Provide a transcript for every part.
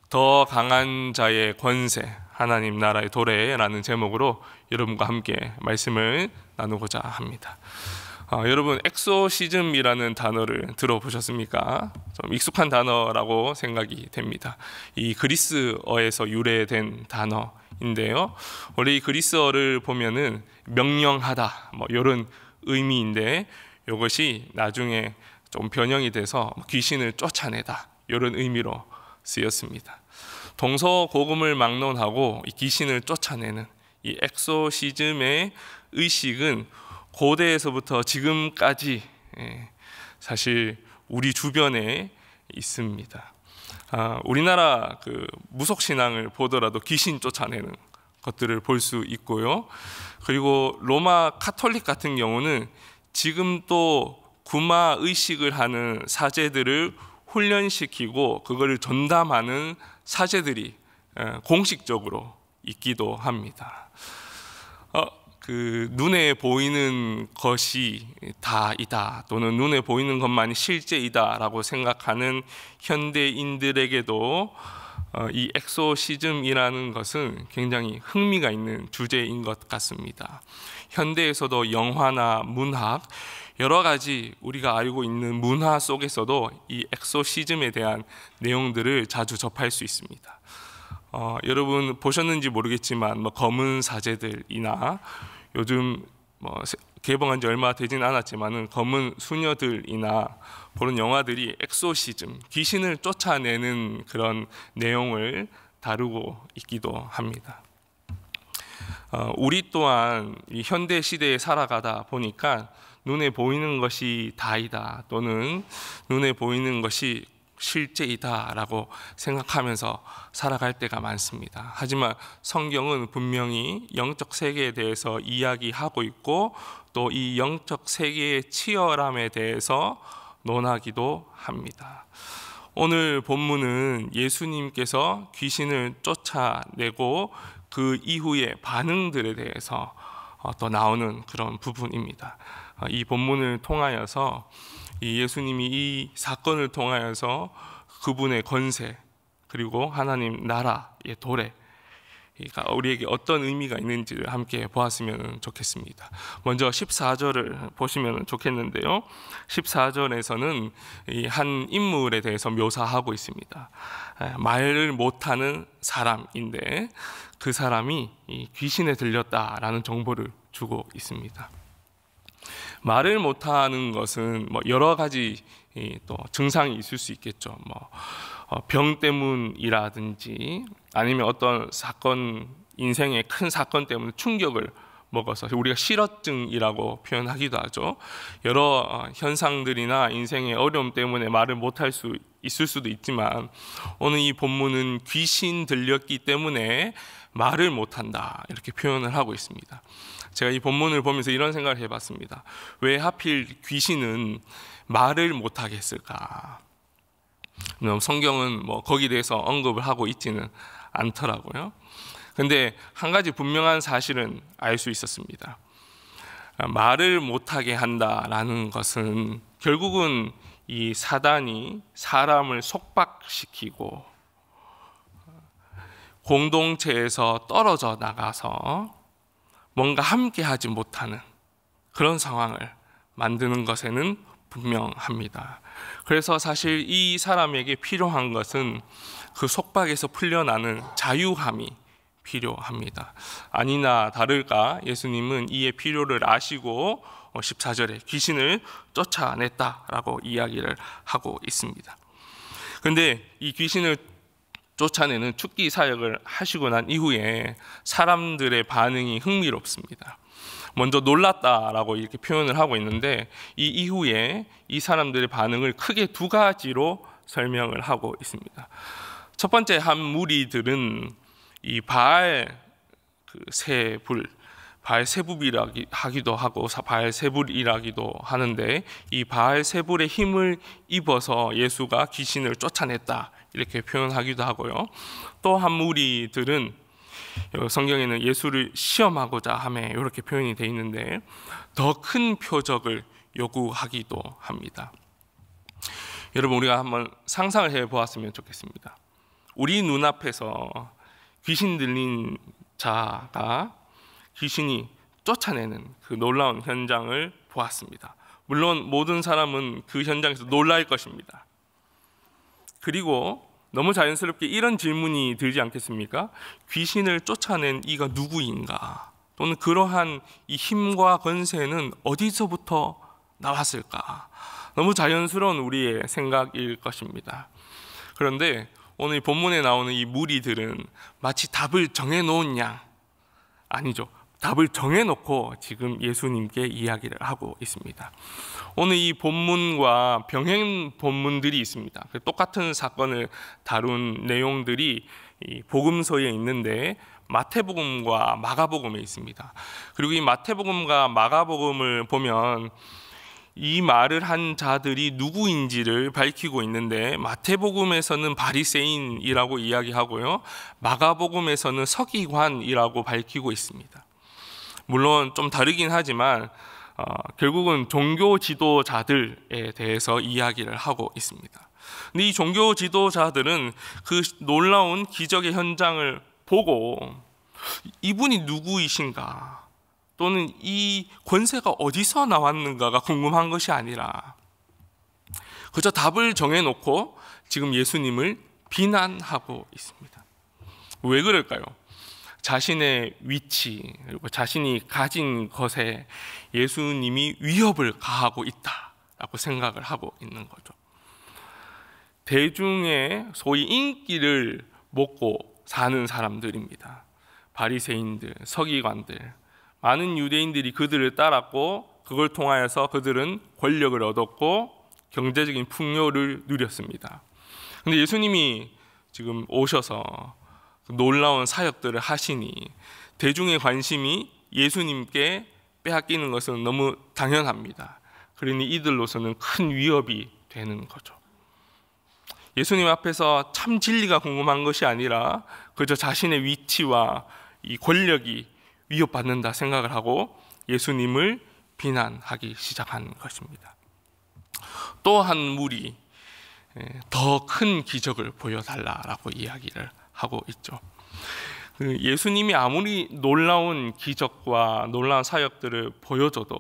더 강한 자의 권세, 하나님 나라의 도래라는 제목으로 여러분과 함께 말씀을 나누고자 합니다. 여러분, 엑소시즘이라는 단어를 들어보셨습니까? 좀 익숙한 단어라고 생각이 됩니다. 이 그리스어에서 유래된 단어인데요. 원래 이 그리스어를 보면은 명령하다, 이런 의미인데, 이것이 나중에 좀 변형이 돼서 귀신을 쫓아내다, 이런 의미로 쓰였습니다. 동서고금을 막론하고 이 귀신을 쫓아내는 이 엑소시즘의 의식은 고대에서부터 지금까지 사실 우리 주변에 있습니다. 우리나라 그 무속신앙을 보더라도 귀신 쫓아내는 것들을 볼 수 있고요. 그리고 로마 카톨릭 같은 경우는 지금 또 구마 의식을 하는 사제들을 훈련시키고 그거를 전담하는 사제들이 공식적으로 있기도 합니다. 그 눈에 보이는 것이 다이다, 또는 눈에 보이는 것만이 실제이다라고 생각하는 현대인들에게도 이 엑소시즘이라는 것은 굉장히 흥미가 있는 주제인 것 같습니다. 현대에서도 영화나 문학, 여러 가지 우리가 알고 있는 문화 속에서도 이 엑소시즘에 대한 내용들을 자주 접할 수 있습니다. 여러분 보셨는지 모르겠지만 검은 사제들이나 요즘 개봉한 지 얼마 되진 않았지만은 검은 수녀들이나 그런 영화들이 엑소시즘, 귀신을 쫓아내는 그런 내용을 다루고 있기도 합니다. 우리 또한 이 현대 시대에 살아가다 보니까 눈에 보이는 것이 다이다, 또는 눈에 보이는 것이 실제이다 라고 생각하면서 살아갈 때가 많습니다. 하지만 성경은 분명히 영적 세계에 대해서 이야기하고 있고, 또 이 영적 세계의 치열함에 대해서 논하기도 합니다. 오늘 본문은 예수님께서 귀신을 쫓아내고 그 이후의 반응들에 대해서 또 나오는 그런 부분입니다. 이 본문을 통하여서 이 예수님이 이 사건을 통하여서 그분의 권세, 그리고 하나님 나라의 도래, 우리에게 어떤 의미가 있는지를 함께 보았으면 좋겠습니다. 먼저 14절을 보시면 좋겠는데요. 14절에서는 이 한 인물에 대해서 묘사하고 있습니다. 말을 못하는 사람인데 그 사람이 귀신에 들렸다라는 정보를 주고 있습니다. 말을 못하는 것은 여러 가지 또 증상이 있을 수 있겠죠. 병 때문이라든지, 아니면 어떤 사건, 인생의 큰 사건 때문에 충격을 먹어서 우리가 실어증이라고 표현하기도 하죠. 여러 현상들이나 인생의 어려움 때문에 말을 못할 수 있을 수도 있지만, 오늘 이 본문은 귀신 들렸기 때문에 말을 못한다, 이렇게 표현을 하고 있습니다. 제가 이 본문을 보면서 이런 생각을 해봤습니다. 왜 하필 귀신은 말을 못하게 했을까? 성경은 거기에 대해서 언급을 하고 있지는 않더라고요. 근데 한 가지 분명한 사실은 알 수 있었습니다. 말을 못하게 한다라는 것은 결국은 이 사단이 사람을 속박시키고 공동체에서 떨어져 나가서 뭔가 함께 하지 못하는 그런 상황을 만드는 것에는 분명합니다. 그래서 사실 이 사람에게 필요한 것은 그 속박에서 풀려나는 자유함이 필요합니다. 아니나 다를까 예수님은 이의 필요를 아시고 14절에 귀신을 쫓아냈다라고 이야기를 하고 있습니다. 그런데 이 귀신을 쫓아내는 축기 사역을 하시고 난 이후에 사람들의 반응이 흥미롭습니다. 먼저 놀랐다라고 이렇게 표현을 하고 있는데, 이 이후에 이 사람들의 반응을 크게 두 가지로 설명을 하고 있습니다. 첫 번째, 한 무리들은 이 바알 세불, 바알세불이라기도 하고 바알세불이라기도 하는데, 이 바알세불의 힘을 입어서 예수가 귀신을 쫓아냈다, 이렇게 표현하기도 하고요. 또 한 무리들은 성경에는 예수를 시험하고자 하며 이렇게 표현이 되어 있는데, 더 큰 표적을 요구하기도 합니다. 여러분, 우리가 한번 상상을 해보았으면 좋겠습니다. 우리 눈앞에서 귀신 들린 자가 귀신이 쫓아내는 그 놀라운 현장을 보았습니다. 물론 모든 사람은 그 현장에서 놀랄 것입니다. 그리고 너무 자연스럽게 이런 질문이 들지 않겠습니까? 귀신을 쫓아낸 이가 누구인가? 또는 그러한 이 힘과 권세는 어디서부터 나왔을까? 너무 자연스러운 우리의 생각일 것입니다. 그런데 오늘 본문에 나오는 이 무리들은 마치 답을 정해놓은 양, 아니죠. 답을 정해놓고 지금 예수님께 이야기를 하고 있습니다. 오늘 이 본문과 병행 본문들이 있습니다. 똑같은 사건을 다룬 내용들이 이 복음서에 있는데 마태복음과 마가복음에 있습니다. 그리고 이 마태복음과 마가복음을 보면 이 말을 한 자들이 누구인지를 밝히고 있는데 마태복음에서는 바리새인이라고 이야기하고요, 마가복음에서는 서기관이라고 밝히고 있습니다. 물론 좀 다르긴 하지만 결국은 종교 지도자들에 대해서 이야기를 하고 있습니다. 근데 이 종교 지도자들은 그 놀라운 기적의 현장을 보고 이분이 누구이신가, 또는 이 권세가 어디서 나왔는가가 궁금한 것이 아니라 그저 답을 정해놓고 지금 예수님을 비난하고 있습니다. 왜 그럴까요? 자신의 위치 그리고 자신이 가진 것에 예수님이 위협을 가하고 있다라고 생각을 하고 있는 거죠. 대중의 소위 인기를 먹고 사는 사람들입니다. 바리새인들, 서기관들, 많은 유대인들이 그들을 따랐고 그걸 통하여서 그들은 권력을 얻었고 경제적인 풍요를 누렸습니다. 그런데 예수님이 지금 오셔서 놀라운 사역들을 하시니 대중의 관심이 예수님께 빼앗기는 것은 너무 당연합니다. 그러니 이들로서는 큰 위협이 되는 거죠. 예수님 앞에서 참 진리가 궁금한 것이 아니라 그저 자신의 위치와 이 권력이 위협받는다 생각을 하고 예수님을 비난하기 시작한 것입니다. 또 한 무리 더 큰 기적을 보여달라라고 이야기를 하고 있죠. 예수님이 아무리 놀라운 기적과 놀라운 사역들을 보여줘도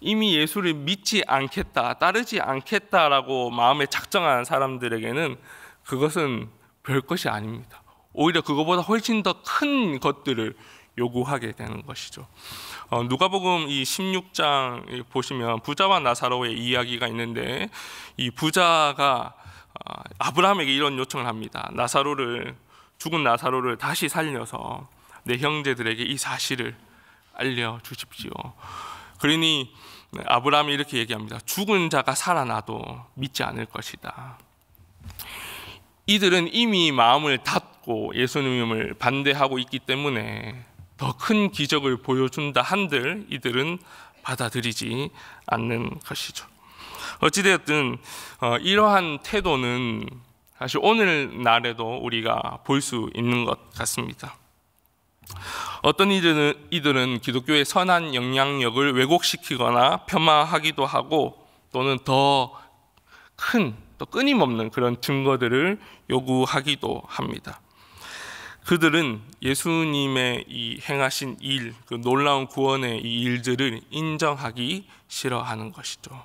이미 예수를 믿지 않겠다, 따르지 않겠다라고 마음에 작정한 사람들에게는 그것은 별것이 아닙니다. 오히려 그것보다 훨씬 더 큰 것들을 요구하게 되는 것이죠. 누가복음 이 16장 보시면 부자와 나사로의 이야기가 있는데 이 부자가 아브라함에게 이런 요청을 합니다. 죽은 나사로를 다시 살려서 내 형제들에게 이 사실을 알려주십시오. 그러니 아브라함이 이렇게 얘기합니다. 죽은 자가 살아나도 믿지 않을 것이다. 이들은 이미 마음을 닫고 예수님을 반대하고 있기 때문에 더 큰 기적을 보여준다 한들 이들은 받아들이지 않는 것이죠. 어찌되었든 이러한 태도는 사실 오늘날에도 우리가 볼 수 있는 것 같습니다. 어떤 이들은 기독교의 선한 영향력을 왜곡시키거나 폄하하기도 하고 또는 더 큰, 또 끊임없는 그런 증거들을 요구하기도 합니다. 그들은 예수님의 이 행하신 일, 그 놀라운 구원의 이 일들을 인정하기 싫어하는 것이죠.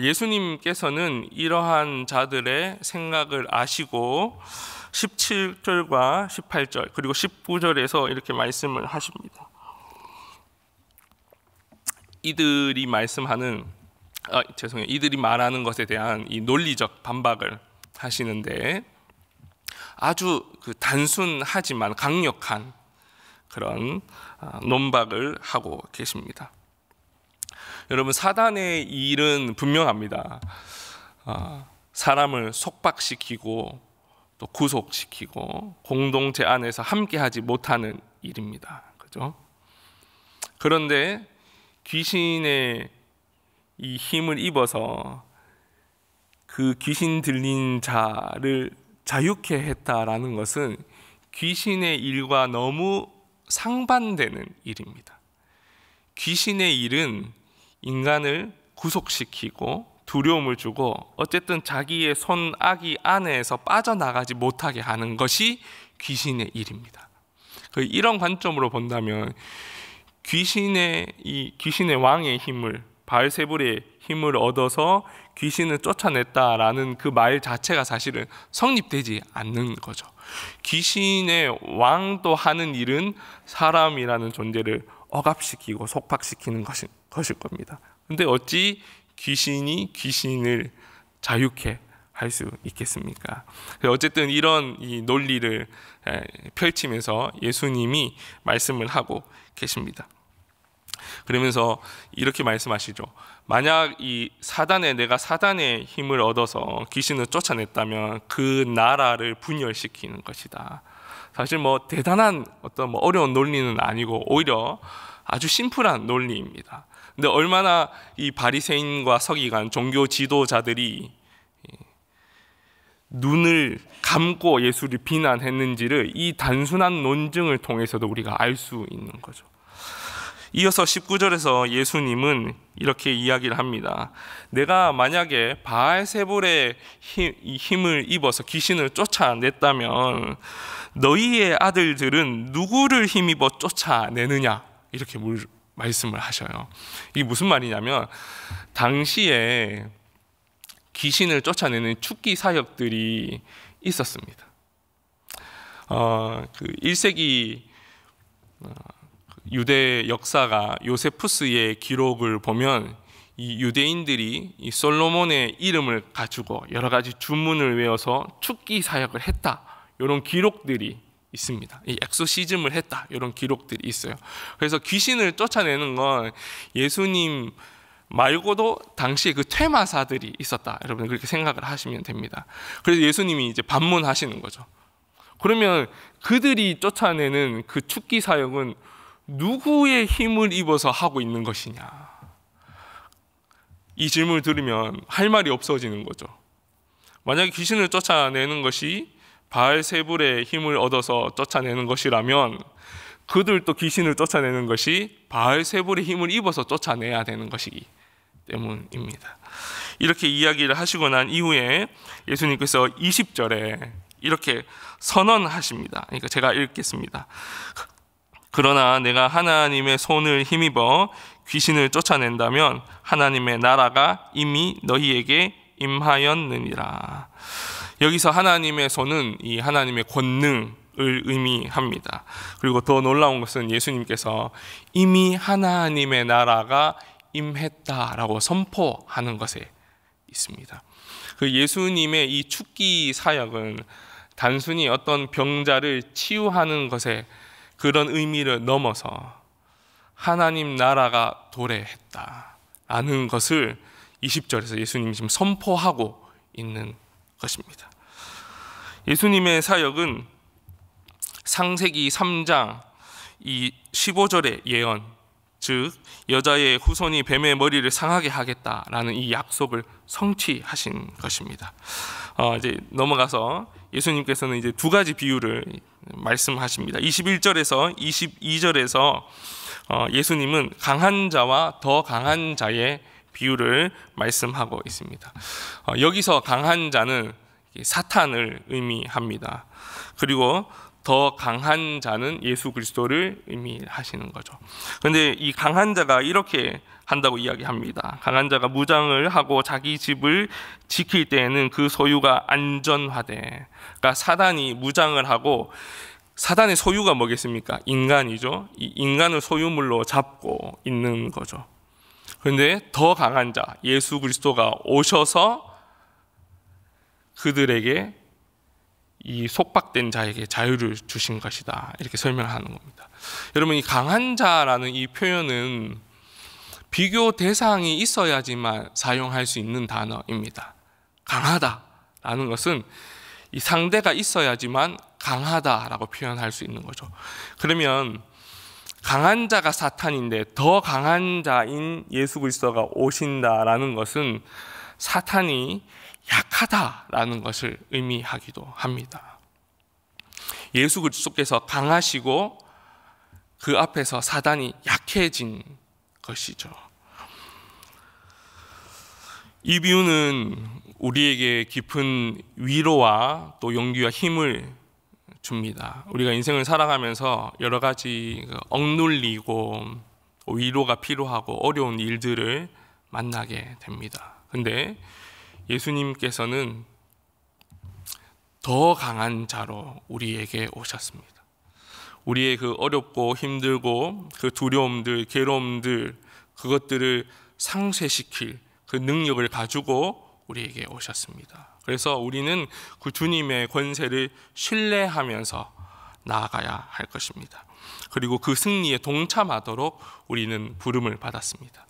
예수님께서는 이러한 자들의 생각을 아시고 17절과 18절 그리고 19절에서 이렇게 말씀을 하십니다. 이들이 말하는 것에 대한 이 논리적 반박을 하시는데 아주 단순하지만 강력한 그런 논박을 하고 계십니다. 여러분, 사단의 일은 분명합니다. 사람을 속박시키고 또 구속시키고 공동체 안에서 함께하지 못하는 일입니다. 그죠? 그런데 귀신의 이 힘을 입어서 그 귀신 들린 자를 자유케 했다라는 것은 귀신의 일과 너무 상반되는 일입니다. 귀신의 일은 인간을 구속시키고 두려움을 주고 어쨌든 자기의 손아귀 안에서 빠져나가지 못하게 하는 것이 귀신의 일입니다. 이런 관점으로 본다면 귀신의 왕의 힘을, 바알세불의 힘을 얻어서 귀신을 쫓아냈다라는 그 말 자체가 사실은 성립되지 않는 거죠. 귀신의 왕도 하는 일은 사람이라는 존재를 억압시키고 속박시키는 것일 겁니다. 근데 어찌 귀신이 귀신을 자유케 할 수 있겠습니까? 어쨌든 이런 이 논리를 펼치면서 예수님이 말씀을 하고 계십니다. 그러면서 이렇게 말씀하시죠. 만약 내가 사단의 힘을 얻어서 귀신을 쫓아냈다면 그 나라를 분열시키는 것이다. 사실 대단한 어떤 어려운 논리는 아니고 오히려 아주 심플한 논리입니다. 근데 얼마나 이 바리새인과 서기관 종교 지도자들이 눈을 감고 예수를 비난했는지를 이 단순한 논증을 통해서도 우리가 알 수 있는 거죠. 이어서 19절에서 예수님은 이렇게 이야기를 합니다. 내가 만약에 바알세불의 힘을 입어서 귀신을 쫓아냈다면 너희의 아들들은 누구를 힘입어 쫓아내느냐? 이렇게 말씀을 하셔요. 이게 무슨 말이냐면 당시에 귀신을 쫓아내는 축기 사역들이 있었습니다. 1세기 유대 역사가 요세푸스의 기록을 보면 이 유대인들이 이 솔로몬의 이름을 가지고 여러 가지 주문을 외워서 축기 사역을 했다, 이런 기록들이 있습니다. 이 엑소시즘을 했다, 이런 기록들이 있어요. 그래서 귀신을 쫓아내는 건 예수님 말고도 당시에 그 퇴마사들이 있었다, 여러분 그렇게 생각을 하시면 됩니다. 그래서 예수님이 이제 반문하시는 거죠. 그러면 그들이 쫓아내는 그 축기 사역은 누구의 힘을 입어서 하고 있는 것이냐? 이 질문을 들으면 할 말이 없어지는 거죠. 만약에 귀신을 쫓아내는 것이 바알세불의 힘을 얻어서 쫓아내는 것이라면 그들도 귀신을 쫓아내는 것이 바알세불의 힘을 입어서 쫓아내야 되는 것이기 때문입니다. 이렇게 이야기를 하시고 난 이후에 예수님께서 20절에 이렇게 선언하십니다. 그러니까 제가 읽겠습니다. 그러나 내가 하나님의 손을 힘입어 귀신을 쫓아낸다면 하나님의 나라가 이미 너희에게 임하였느니라. 여기서 하나님의 손은 이 하나님의 권능을 의미합니다. 그리고 더 놀라운 것은 예수님께서 이미 하나님의 나라가 임했다라고 선포하는 것에 있습니다. 그 예수님의 이 축기 사역은 단순히 어떤 병자를 치유하는 것에 그런 의미를 넘어서 하나님 나라가 도래했다라는 것을 20절에서 예수님이 지금 선포하고 있는 것입니다. 예수님의 사역은 창세기 3장 이 15절의 예언, 즉 여자의 후손이 뱀의 머리를 상하게 하겠다라는 이 약속을 성취하신 것입니다. 이제 넘어가서 예수님께서는 이제 두 가지 비유를 말씀하십니다. 21절에서 22절에서 예수님은 강한 자와 더 강한 자의 비유를 말씀하고 있습니다. 여기서 강한 자는 사탄을 의미합니다. 그리고 더 강한 자는 예수 그리스도를 의미하시는 거죠. 그런데 이 강한 자가 이렇게 한다고 이야기합니다. 강한 자가 무장을 하고 자기 집을 지킬 때에는 그 소유가 안전하되, 그러니까 사단이 무장을 하고, 사단의 소유가 뭐겠습니까? 인간이죠. 이 인간을 소유물로 잡고 있는 거죠. 그런데 더 강한 자, 예수 그리스도가 오셔서 그들에게 이 속박된 자에게 자유를 주신 것이다, 이렇게 설명하는 겁니다. 여러분, 이 강한 자라는 이 표현은 비교 대상이 있어야지만 사용할 수 있는 단어입니다. 강하다라는 것은 이 상대가 있어야지만 강하다라고 표현할 수 있는 거죠. 그러면 강한 자가 사탄인데 더 강한 자인 예수 그리스도가 오신다라는 것은 사탄이 약하다라는 것을 의미하기도 합니다. 예수 그리스도께서 강하시고 그 앞에서 사단이 약해진 것이죠. 이 비유는 우리에게 깊은 위로와 또 용기와 힘을 줍니다. 우리가 인생을 살아가면서 여러 가지 억눌리고 위로가 필요하고 어려운 일들을 만나게 됩니다. 근데 예수님께서는 더 강한 자로 우리에게 오셨습니다. 우리의 그 어렵고 힘들고 그 두려움들, 괴로움들, 그것들을 상쇄시킬 그 능력을 가지고 우리에게 오셨습니다. 그래서 우리는 그 주님의 권세를 신뢰하면서 나아가야 할 것입니다. 그리고 그 승리에 동참하도록 우리는 부름을 받았습니다.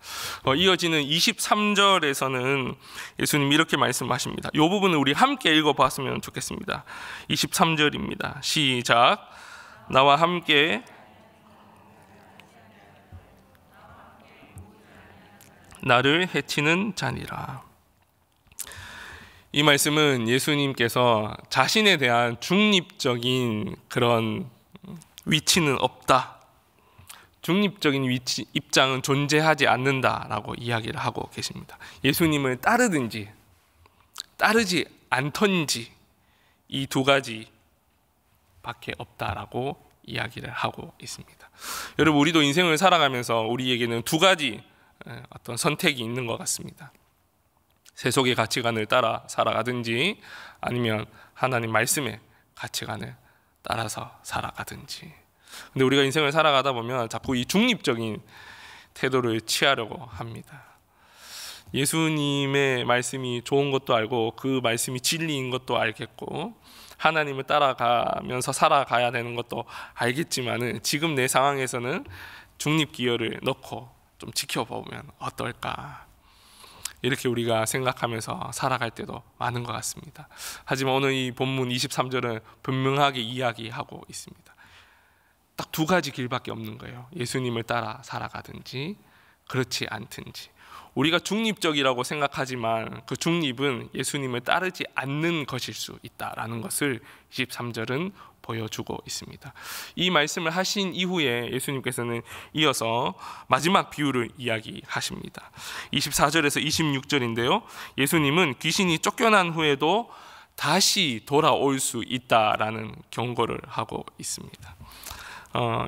이어지는 23절에서는 예수님이 이렇게 말씀하십니다. 이 부분을 우리 함께 읽어봤으면 좋겠습니다. 23절입니다. 시작. 나와 함께 나를 해치는 자니라. 이 말씀은 예수님께서 자신에 대한 중립적인 그런 위치는 없다, 중립적인 입장은 존재하지 않는다라고 이야기를 하고 계십니다. 예수님을 따르든지 따르지 않던지 이 두 가지 밖에 없다라고 이야기를 하고 있습니다. 여러분, 우리도 인생을 살아가면서 우리에게는 두 가지 어떤 선택이 있는 것 같습니다. 세속의 가치관을 따라 살아가든지 아니면 하나님 말씀의 가치관을 따라서 살아가든지. 근데 우리가 인생을 살아가다 보면 자꾸 이 중립적인 태도를 취하려고 합니다. 예수님의 말씀이 좋은 것도 알고 그 말씀이 진리인 것도 알겠고 하나님을 따라가면서 살아가야 되는 것도 알겠지만은 지금 내 상황에서는 중립 기여를 넣고 좀 지켜보면 어떨까, 이렇게 우리가 생각하면서 살아갈 때도 많은 것 같습니다. 하지만 오늘 이 본문 23절은 분명하게 이야기하고 있습니다. 딱 두 가지 길밖에 없는 거예요. 예수님을 따라 살아가든지 그렇지 않든지. 우리가 중립적이라고 생각하지만 그 중립은 예수님을 따르지 않는 것일 수 있다라는 것을 23절은 보여주고 있습니다. 이 말씀을 하신 이후에 예수님께서는 이어서 마지막 비유를 이야기하십니다. 24절에서 26절인데요. 예수님은 귀신이 쫓겨난 후에도 다시 돌아올 수 있다라는 경고를 하고 있습니다.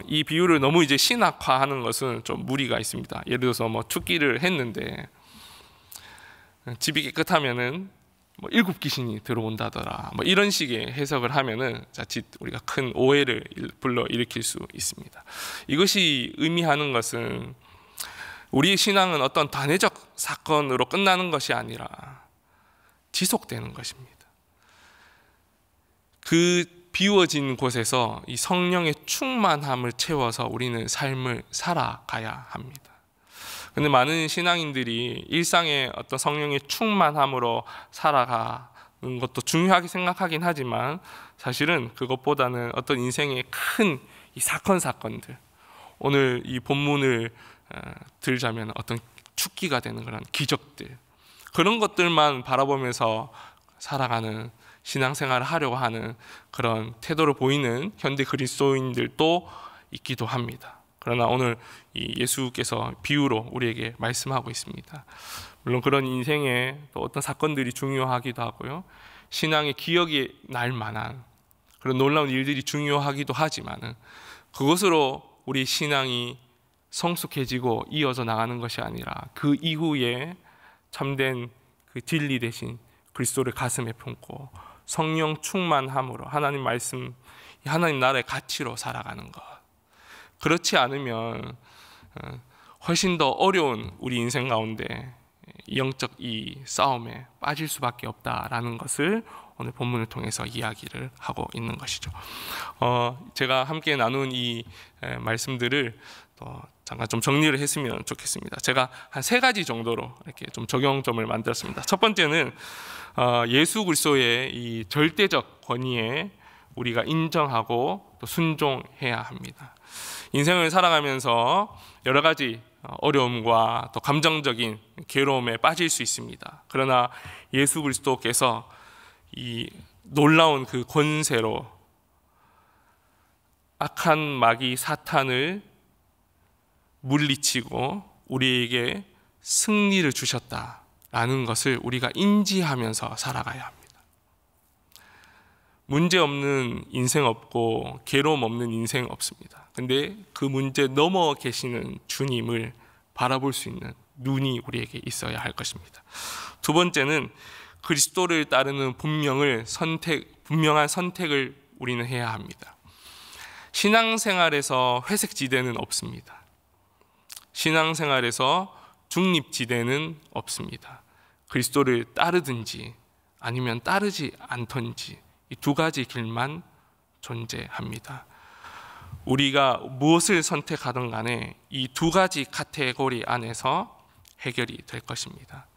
이 비유를 너무 이제 신학화하는 것은 좀 무리가 있습니다. 예를 들어서 축기를 했는데 집이 깨끗하면은 7 귀신이 들어온다더라, 이런 식의 해석을 하면은 자칫 우리가 큰 오해를 불러일으킬 수 있습니다. 이것이 의미하는 것은 우리의 신앙은 어떤 단회적 사건으로 끝나는 것이 아니라 지속되는 것입니다. 그 비워진 곳에서 이 성령의 충만함을 채워서 우리는 삶을 살아가야 합니다. 근데 많은 신앙인들이 일상의 어떤 성령의 충만함으로 살아가는 것도 중요하게 생각하긴 하지만 사실은 그것보다는 어떤 인생의 큰 이 사건들, 오늘 이 본문을 들자면 어떤 축기가 되는 그런 기적들, 그런 것들만 바라보면서 살아가는 신앙생활을 하려고 하는 그런 태도를 보이는 현대 그리스도인들도 있기도 합니다. 그러나 오늘 이 예수께서 비유로 우리에게 말씀하고 있습니다. 물론 그런 인생에 또 어떤 사건들이 중요하기도 하고요, 신앙의 기억이 날 만한 그런 놀라운 일들이 중요하기도 하지만은 그것으로 우리 신앙이 성숙해지고 이어져 나가는 것이 아니라 그 이후에 참된 그 진리 대신 그리스도를 가슴에 품고 성령 충만함으로 하나님 말씀, 하나님 나라의 가치로 살아가는 것. 그렇지 않으면 훨씬 더 어려운 우리 인생 가운데 영적 이 싸움에 빠질 수밖에 없다라는 것을 오늘 본문을 통해서 이야기를 하고 있는 것이죠. 제가 함께 나눈 이 말씀들을 또 잠깐 좀 정리를 했으면 좋겠습니다. 제가 한 3가지 정도로 이렇게 좀 적용점을 만들었습니다. 첫 번째는 예수 그리스도의 이 절대적 권위에 우리가 인정하고 또 순종해야 합니다. 인생을 살아가면서 여러 가지 어려움과 또 감정적인 괴로움에 빠질 수 있습니다. 그러나 예수 그리스도께서 이 놀라운 그 권세로 악한 마귀 사탄을 물리치고 우리에게 승리를 주셨다. 라는 것을 우리가 인지하면서 살아가야 합니다. 문제 없는 인생 없고 괴로움 없는 인생 없습니다. 근데 그 문제 넘어 계시는 주님을 바라볼 수 있는 눈이 우리에게 있어야 할 것입니다. 두 번째는 그리스도를 따르는 분명한 선택을 우리는 해야 합니다. 신앙생활에서 회색지대는 없습니다. 신앙생활에서 중립지대는 없습니다. 그리스도를 따르든지 아니면 따르지 않던지 이 두 가지 길만 존재합니다. 우리가 무엇을 선택하든 간에 이 두 가지 카테고리 안에서 해결이 될 것입니다.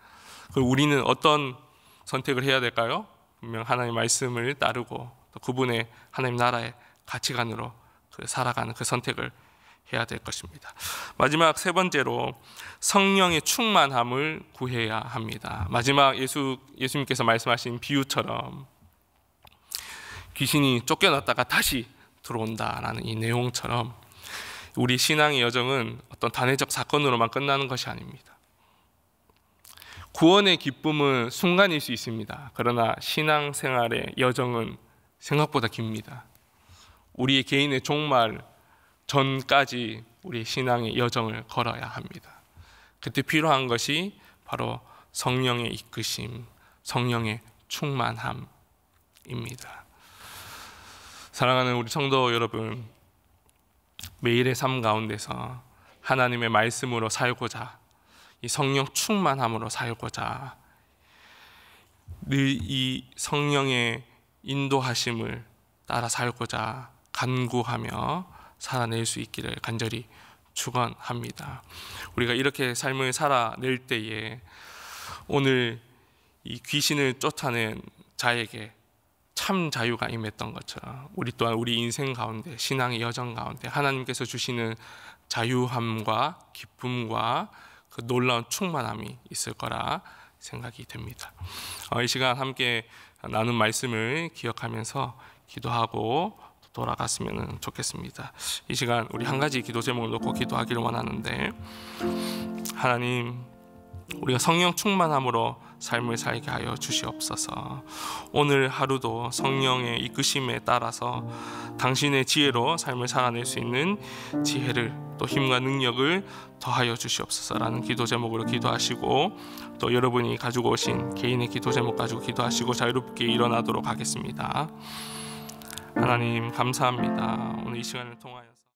그럼 우리는 어떤 선택을 해야 될까요? 분명 하나님의 말씀을 따르고 또 그분의 하나님 나라의 가치관으로 살아가는 그 선택을 해야 될 것입니다. 마지막 세 번째로 성령의 충만함을 구해야 합니다. 마지막 예수님께서 말씀하신 비유처럼 귀신이 쫓겨났다가 다시 들어온다라는 이 내용처럼 우리 신앙의 여정은 어떤 단회적 사건으로만 끝나는 것이 아닙니다. 구원의 기쁨은 순간일 수 있습니다. 그러나 신앙생활의 여정은 생각보다 깁니다. 우리의 개인의 종말 전까지 우리 신앙의 여정을 걸어야 합니다. 그때 필요한 것이 바로 성령의 이끄심, 성령의 충만함입니다. 사랑하는 우리 성도 여러분, 매일의 삶 가운데서 하나님의 말씀으로 살고자, 이 성령 충만함으로 살고자 늘 이 성령의 인도하심을 따라 살고자 간구하며 살아낼 수 있기를 간절히 축원합니다. 우리가 이렇게 삶을 살아낼 때에 오늘 이 귀신을 쫓아낸 자에게 참 자유가 임했던 것처럼 우리 또한 우리 인생 가운데 신앙의 여정 가운데 하나님께서 주시는 자유함과 기쁨과 그 놀라운 충만함이 있을 거라 생각이 됩니다. 이 시간 함께 나눈 말씀을 기억하면서 기도하고 돌아갔으면 좋겠습니다. 이 시간 우리 한 가지 기도 제목을 놓고 기도하기를 원하는데, 하나님, 우리가 성령 충만함으로 삶을 살게 하여 주시옵소서. 오늘 하루도 성령의 이끄심에 따라서 당신의 지혜로 삶을 살아낼 수 있는 지혜를 또 힘과 능력을 더하여 주시옵소서라는 기도 제목으로 기도하시고, 또 여러분이 가지고 오신 개인의 기도 제목 가지고 기도하시고 자유롭게 일어나도록 하겠습니다. 하나님 감사합니다. 오늘 이 시간을 통하여